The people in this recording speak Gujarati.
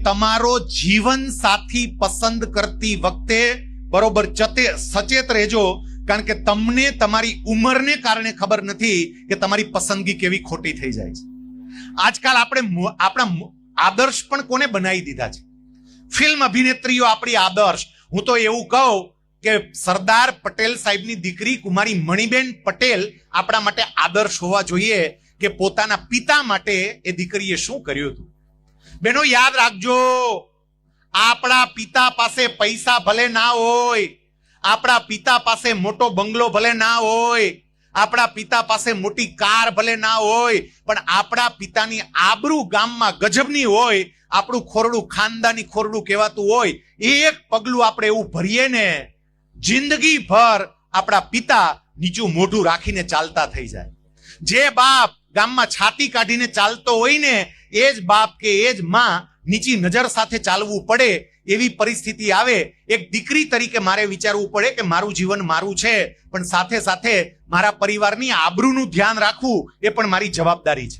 તમારો જીવન સાથી પસંદ કરતી વખતે બરોબર સચેત રહેજો, કારણ કે તમને તમારી ઉંમરને કારણે ખબર નથી કે તમારી પસંદગી કેવી ખોટી થઈ જાય છે. આજકાલ આપણે આપણા આદર્શ પણ કોને બનાવી દીધા છે? ફિલ્મ અભિનેત્રીઓ આપણી આદર્શ. હું તો એવું કહું કે સરદાર પટેલ સાહેબની દીકરી કુમારી મણિબેન પટેલ આપણા માટે આદર્શ હોવા જોઈએ કે પોતાના પિતા માટે એ દીકરીએ શું કર્યું હતું. બેનો યાદ રાખજો, આપણા પિતા પાસે પૈસા ભલે ના હોય, આપણા પિતા પાસે મોટો બંગલો ભલે ના હોય, આપણા પિતા પાસે મોટી કાર ભલે ના હોય, પણ આપણા પિતાની આબરૂ ગામમાં ગજબની હોય, આપણું ખોરડું ખાનદાની ખોરડું કહેવાતું હોય, એક પગલું આપણે એવું ભરીએ ને જિંદગી ભર આપણા પિતા નીચું મોઢું રાખીને ચાલતા થઈ જાય. જે બાપ ગામમાં છાતી કાઢીને ચાલતો હોય ને એ જ બાપ કે એ જ માં નીચી નજર સાથે ચાલવું પડે એવી પરિસ્થિતિ આવે. એક દીકરી તરીકે મારે વિચારવું પડે કે મારું જીવન મારું છે, પણ સાથે સાથે મારા પરિવારની આબરૂનું ધ્યાન રાખવું એ પણ મારી જવાબદારી છે.